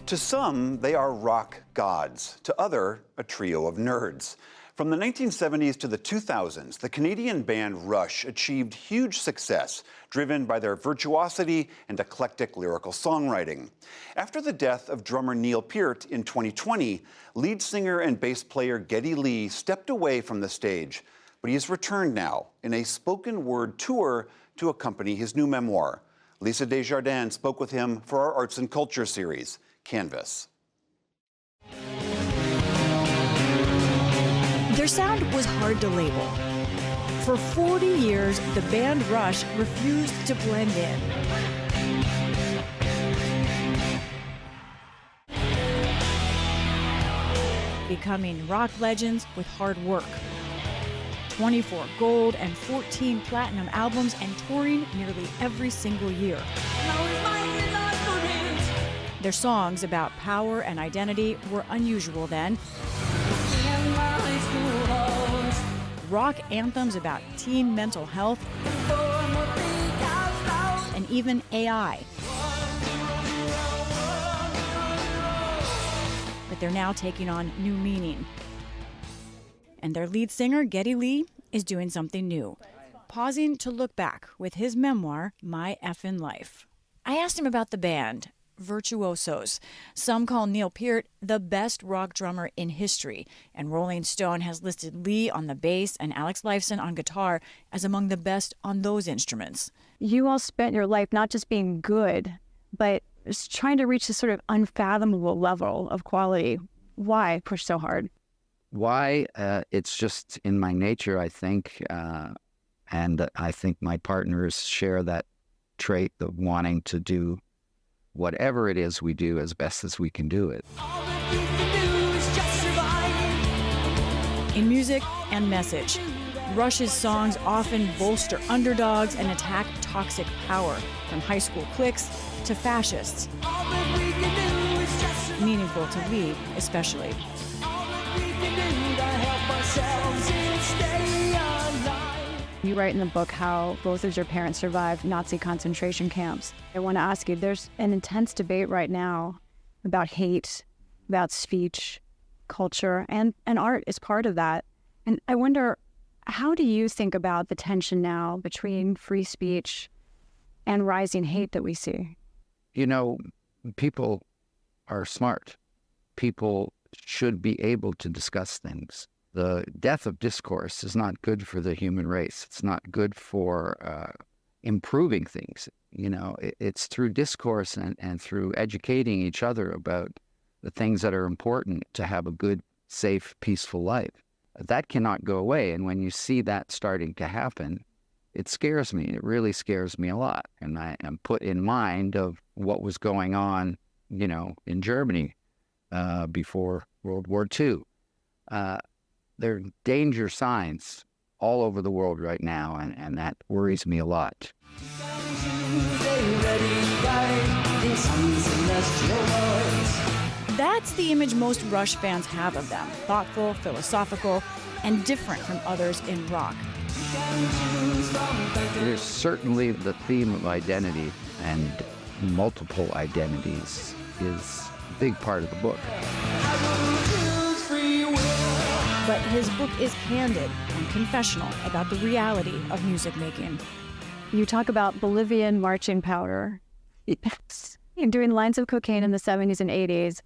To some, they are rock gods. To other, a trio of nerds. From the 1970s to the 2000s, the Canadian band Rush achieved huge success, driven by their virtuosity and eclectic lyrical songwriting. After the death of drummer Neil Peart in 2020, lead singer and bass player Geddy Lee stepped away from the stage, but he has returned now in a spoken word tour to accompany his new memoir. Lisa Desjardins spoke with him for our Arts and Culture series, Canvas. Their sound was hard to label. For 40 years, the band Rush refused to blend in. Becoming rock legends with hard work. 24 gold and 14 platinum albums and touring nearly every single year. Their songs about power and identity were unusual then. Rock anthems about teen mental health and even AI. But they're now taking on new meaning. And their lead singer, Geddy Lee, is doing something new, pausing to look back with his memoir, My Effin' Life. I asked him about the band, Virtuosos. Some call Neil Peart the best rock drummer in history, and Rolling Stone has listed Lee on the bass and Alex Lifeson on guitar as among the best on those instruments. You all spent your life not just being good, but just trying to reach this sort of unfathomable level of quality. Why push so hard? Why? It's just in my nature, I think, and I think my partners share that trait of wanting to do whatever it is we do as best as we can do it. In music and message, Rush's songs often bolster underdogs and attack toxic power, from high school cliques to fascists. Meaningful to Lee, especially. You write in the book how both of your parents survived Nazi concentration camps. I want to ask you, there's an intense debate right now about hate, about speech, culture, and art is part of that. And I wonder, how do you think about the tension now between free speech and rising hate that we see? You know, people are smart. People should be able to discuss things. The death of discourse is not good for the human race. It's not good for improving things. You know, it's through discourse and through educating each other about the things that are important to have a good, safe, peaceful life. That cannot go away. And when you see that starting to happen, it scares me. It really scares me a lot. And I am put in mind of what was going on, you know, in Germany before World War II. There are danger signs all over the world right now, and that worries me a lot. That's the image most Rush fans have of them: thoughtful, philosophical, and different from others in rock. There's certainly the theme of identity, and multiple identities is a big part of the book. But his book is candid and confessional about the reality of music making. You talk about Bolivian marching powder, doing lines of cocaine in the 70s and 80s.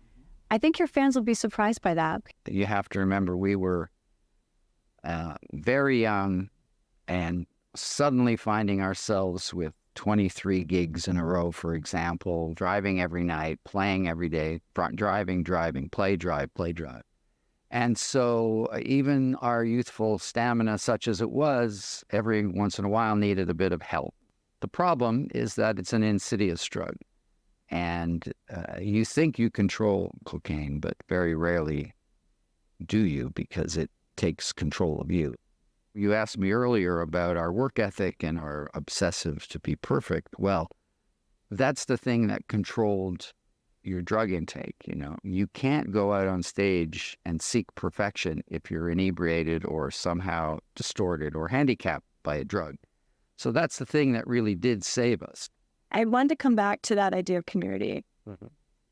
I think your fans will be surprised by that. You have to remember, we were very young and suddenly finding ourselves with 23 gigs in a row, for example, driving every night, playing every day, driving, play, drive. And so even our youthful stamina, such as it was, every once in a while needed a bit of help. The problem is that it's an insidious drug. And you think you control cocaine, but very rarely do you, because it takes control of you. You asked me earlier about our work ethic and our obsessive to be perfect. Well, that's the thing that controlled your drug intake. You know, you can't go out on stage and seek perfection if you're inebriated or somehow distorted or handicapped by a drug. So that's the thing that really did save us. I wanted to come back to that idea of community.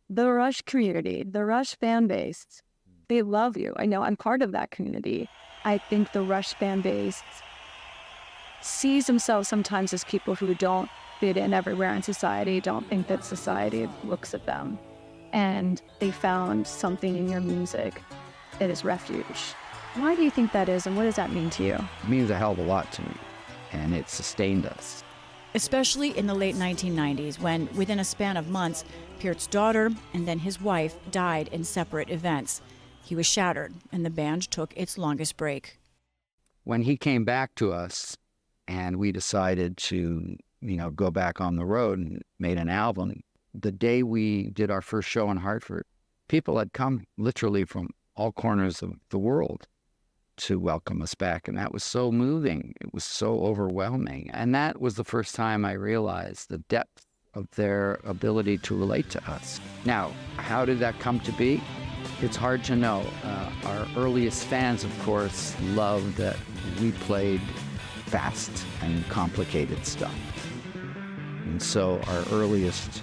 the Rush community, the Rush fan base, they love you. I know I'm part of that community. I think the Rush fan base sees themselves sometimes as people who don't fit in everywhere in society, don't think that society looks at them. And they found something in your music that is refuge. Why do you think that is, and what does that mean to you? It means a hell of a lot to me, and it sustained us. Especially in the late 1990s, when within a span of months, Peart's daughter and then his wife died in separate events. He was shattered, and the band took its longest break. When he came back to us and we decided to, go back on the road and made an album, the day we did our first show in Hartford, people had come literally from all corners of the world to welcome us back. And that was so moving. It was so overwhelming. And that was the first time I realized the depth of their ability to relate to us. Now, how did that come to be? It's hard to know. Our earliest fans, of course, loved that we played fast and complicated stuff. And so our earliest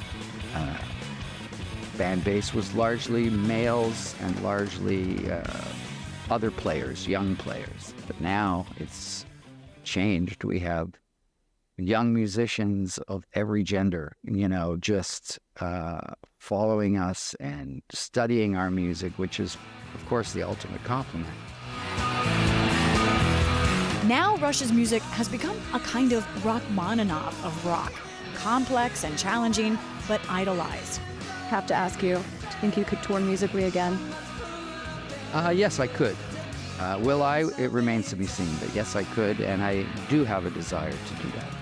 fan base was largely males and largely other players, young players. But now it's changed. We have young musicians of every gender, just following us and studying our music, which is, of course, the ultimate compliment. Now Rush's music has become a kind of Rachmaninoff of rock. Complex and challenging, but idolized. Have to ask you, do you think you could tour musically again? Yes, I could. Will I? It remains to be seen. But yes, I could, and I do have a desire to do that.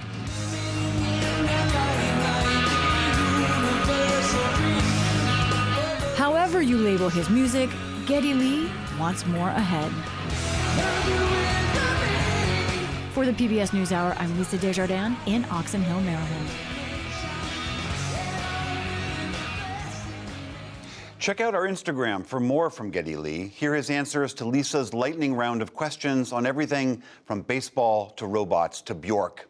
However you label his music, Geddy Lee wants more ahead. For the PBS NewsHour, I'm Lisa Desjardins in Oxon Hill, Maryland. Check out our Instagram for more from Geddy Lee. Hear his answers to Lisa's lightning round of questions on everything from baseball to robots to Bjork.